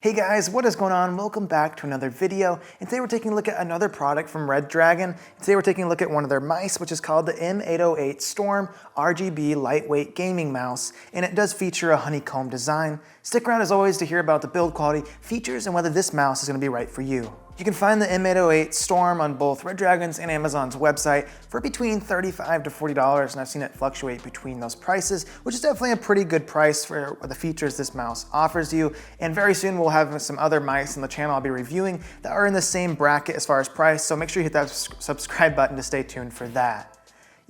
Hey guys, what is going on? Welcome back to another video. And today we're taking a look at another product from Redragon. Today we're taking a look at one of their mice, which is called the M808 Storm RGB lightweight gaming mouse. And it does feature a honeycomb design. Stick around as always to hear about the build quality, features, and whether this mouse is going to be right for you. You can find the M808 Storm on both Redragon's and Amazon's website for between $35 to $40, and I've seen it fluctuate between those prices, which is definitely a pretty good price for the features this mouse offers you. And very soon we'll have some other mice on the channel I'll be reviewing that are in the same bracket as far as price, so make sure you hit that subscribe button to stay tuned for that.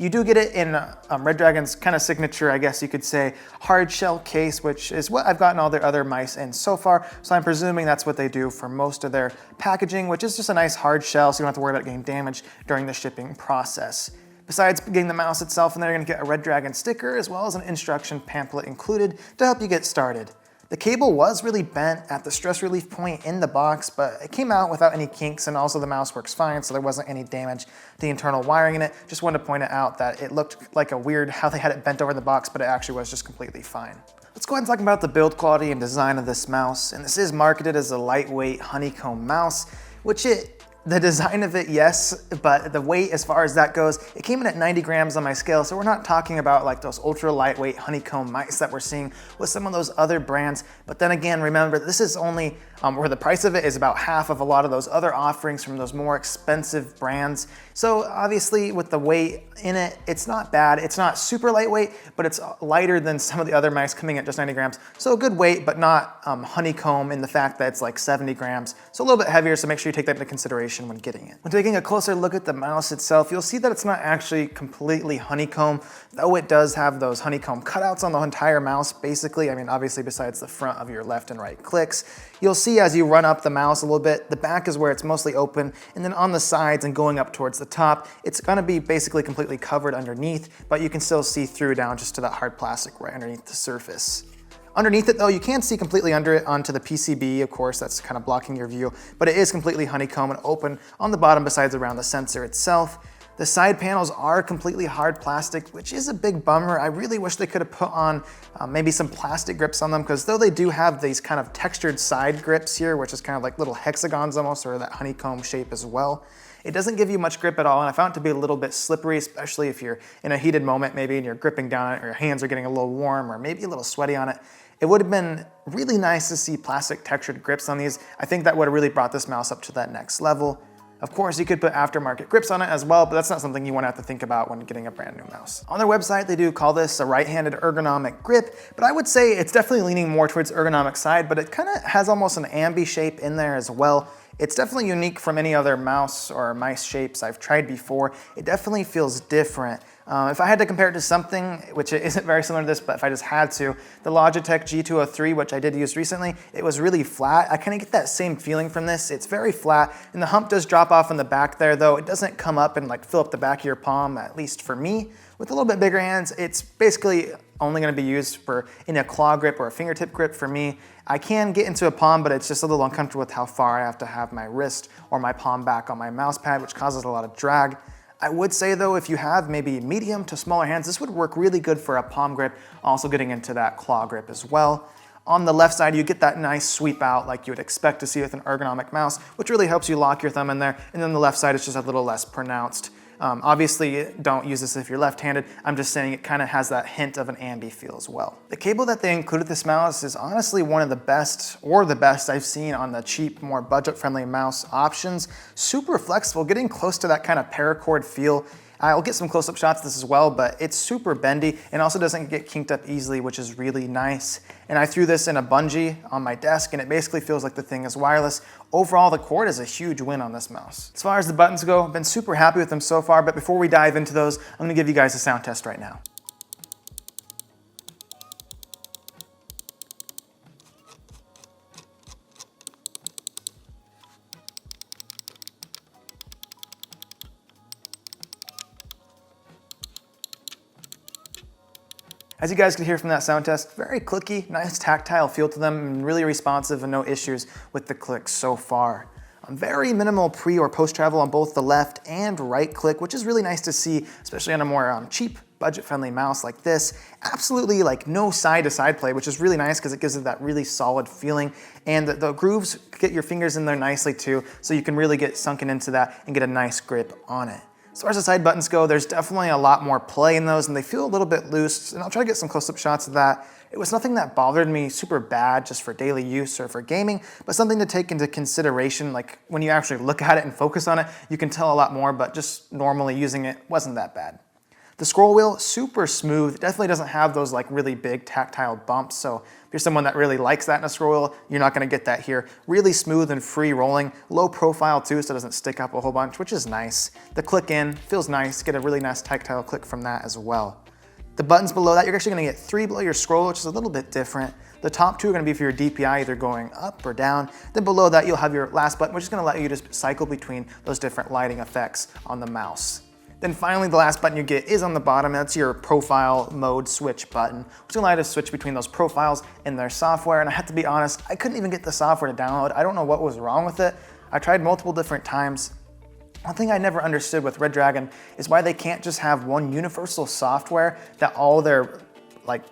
You do get it in Redragon's kind of signature, I guess you could say, hard shell case, which is what I've gotten all their other mice in so far. So I'm presuming that's what they do for most of their packaging, which is just a nice hard shell, so you don't have to worry about getting damaged during the shipping process. Besides getting the mouse itself in there, you're gonna get a Redragon sticker as well as an instruction pamphlet included to help you get started. The cable was really bent at the stress relief point in the box, but it came out without any kinks, and also the mouse works fine, so there wasn't any damage to the internal wiring in it. Just wanted to point it out that it looked like a weird how they had it bent over the box, but it actually was just completely fine. Let's go ahead and talk about the build quality and design of this mouse. And this is marketed as a lightweight honeycomb mouse, which the design of it, yes, but the weight as far as that goes, it came in at 90 grams on my scale, so we're not talking about like those ultra lightweight honeycomb mice that we're seeing with some of those other brands. But then again, remember, this is only where the price of it is about half of a lot of those other offerings from those more expensive brands. So obviously with the weight in it, it's not bad. It's not super lightweight, but it's lighter than some of the other mice coming at just 90 grams. So a good weight, but not honeycomb in the fact that it's like 70 grams. So a little bit heavier, so make sure you take that into consideration when getting it. When taking a closer look at the mouse itself, you'll see that it's not actually completely honeycomb, though it does have those honeycomb cutouts on the entire mouse, basically. I mean, obviously besides the front of your left and right clicks. You'll see as you run up the mouse a little bit, the back is where it's mostly open, and then on the sides and going up towards the top, it's gonna be basically completely covered underneath, but you can still see through down just to that hard plastic right underneath the surface. Underneath it though, you can't see completely under it onto the PCB, of course, that's kind of blocking your view, but it is completely honeycomb and open on the bottom besides around the sensor itself. The side panels are completely hard plastic, which is a big bummer. I really wish they could have put on maybe some plastic grips on them, because though they do have these kind of textured side grips here, which is kind of like little hexagons almost, or that honeycomb shape as well, it doesn't give you much grip at all, and I found it to be a little bit slippery, especially if you're in a heated moment maybe and you're gripping down it, or your hands are getting a little warm or maybe a little sweaty on it. It would have been really nice to see plastic textured grips on these. I think that would have really brought this mouse up to that next level. Of course, you could put aftermarket grips on it as well, but that's not something you want to have to think about when getting a brand new mouse. On their website, they do call this a right-handed ergonomic grip, but I would say it's definitely leaning more towards ergonomic side, but it kind of has almost an ambi shape in there as well. It's definitely unique from any other mouse or mice shapes I've tried before. It definitely feels different. If I had to compare it to something, which isn't very similar to this, but if I just had to, the Logitech G203, which I did use recently, it was really flat. I kind of get that same feeling from this. It's very flat, and the hump does drop off in the back there, though. It doesn't come up and like fill up the back of your palm, at least for me. With a little bit bigger hands, it's basically only gonna be used in a claw grip or a fingertip grip for me. I can get into a palm, but it's just a little uncomfortable with how far I have to have my wrist or my palm back on my mouse pad, which causes a lot of drag. I would say though, if you have maybe medium to smaller hands, this would work really good for a palm grip, also getting into that claw grip as well. On the left side, you get that nice sweep out like you would expect to see with an ergonomic mouse, which really helps you lock your thumb in there. And then the left side is just a little less pronounced. Obviously, don't use this if you're left-handed. I'm just saying it kind of has that hint of an ambi feel as well. The cable that they included this mouse is honestly one of the best, or the best I've seen on the cheap, more budget-friendly mouse options. Super flexible, getting close to that kind of paracord feel. I'll get some close-up shots of this as well, but it's super bendy and also doesn't get kinked up easily, which is really nice. And I threw this in a bungee on my desk, and it basically feels like the thing is wireless. Overall, the cord is a huge win on this mouse. As far as the buttons go, I've been super happy with them so far, but before we dive into those, I'm gonna give you guys a sound test right now. As you guys can hear from that sound test, very clicky, nice tactile feel to them, and really responsive and no issues with the clicks so far. Very minimal pre or post travel on both the left and right click, which is really nice to see, especially on a more cheap budget-friendly mouse like this. Absolutely like no side-to-side play, which is really nice because it gives it that really solid feeling. And the grooves get your fingers in there nicely too, so you can really get sunken into that and get a nice grip on it. As far as the side buttons go, there's definitely a lot more play in those, and they feel a little bit loose, and I'll try to get some close-up shots of that. It was nothing that bothered me super bad just for daily use or for gaming, but something to take into consideration. Like when you actually look at it and focus on it, you can tell a lot more, but just normally using it wasn't that bad. The scroll wheel, super smooth. It definitely doesn't have those like really big tactile bumps, so if you're someone that really likes that in a scroll wheel, you're not gonna get that here. Really smooth and free rolling, low profile too, so it doesn't stick up a whole bunch, which is nice. The click in feels nice, get a really nice tactile click from that as well. The buttons below that, you're actually gonna get 3 below your scroll, which is a little bit different. The top 2 are gonna be for your DPI, either going up or down. Then below that, you'll have your last button, which is gonna let you just cycle between those different lighting effects on the mouse. Then finally, the last button you get is on the bottom. That's your profile mode switch button, which will allow you to switch between those profiles and their software. And I have to be honest, I couldn't even get the software to download. I don't know what was wrong with it. I tried multiple different times. One thing I never understood with Redragon is why they can't just have one universal software that all their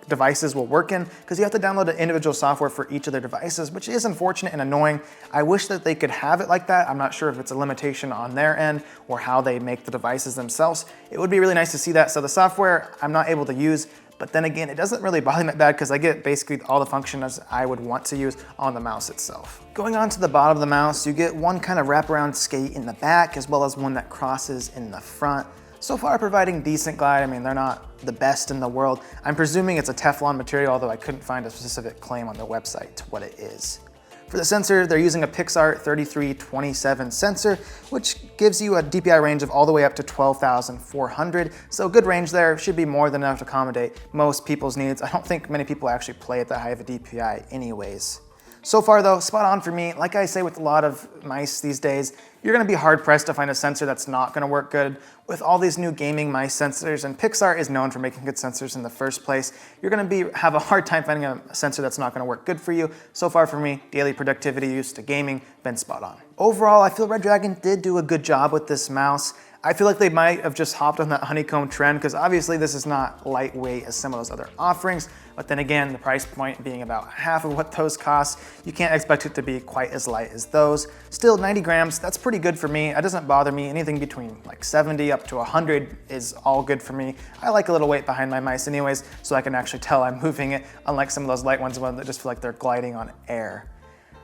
devices will work in, because you have to download the individual software for each of their devices, which is unfortunate and annoying. I wish that they could have it like that. I'm not sure if it's a limitation on their end or how they make the devices themselves. It would be really nice to see that. So the software I'm not able to use, but then again, it doesn't really bother me that bad because I get basically all the functions I would want to use on the mouse itself. Going on to the bottom of the mouse, you get one kind of wraparound skate in the back as well as one that crosses in the front. So far providing decent glide. I mean, they're not the best in the world. I'm presuming it's a Teflon material, although I couldn't find a specific claim on their website to what it is. For the sensor, they're using a Pixart 3327 sensor, which gives you a DPI range of all the way up to 12,400. So good range there, should be more than enough to accommodate most people's needs. I don't think many people actually play at that high of a DPI anyways. So far though, spot on for me. Like I say with a lot of mice these days, you're gonna be hard pressed to find a sensor that's not gonna work good. With all these new gaming mice sensors, and Pixar is known for making good sensors in the first place, you're gonna have a hard time finding a sensor that's not gonna work good for you. So far for me, daily productivity use to gaming, been spot on. Overall, I feel Redragon did do a good job with this mouse. I feel like they might have just hopped on that Honeycomb trend because obviously this is not lightweight as some of those other offerings, but then again, the price point being about half of what those cost, you can't expect it to be quite as light as those. Still 90 grams, that's pretty good for me. It doesn't bother me. Anything between like 70 up to 100 is all good for me. I like a little weight behind my mice anyways, so I can actually tell I'm moving it, unlike some of those light ones that just feel like they're gliding on air.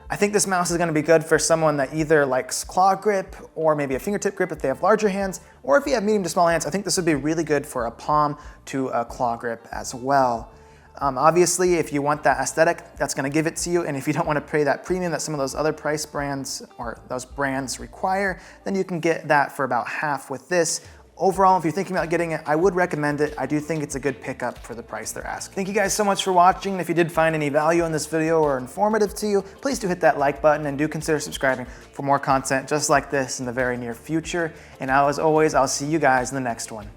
I think this mouse is gonna be good for someone that either likes claw grip or maybe a fingertip grip if they have larger hands, or if you have medium to small hands, I think this would be really good for a palm to a claw grip as well. Obviously, if you want that aesthetic, that's gonna give it to you, and if you don't wanna pay that premium that some of those other price brands or those brands require, then you can get that for about half with this. Overall, if you're thinking about getting it, I would recommend it. I do think it's a good pickup for the price they're asking. Thank you guys so much for watching. If you did find any value in this video or informative to you, please do hit that like button and do consider subscribing for more content just like this in the very near future. And as always, I'll see you guys in the next one.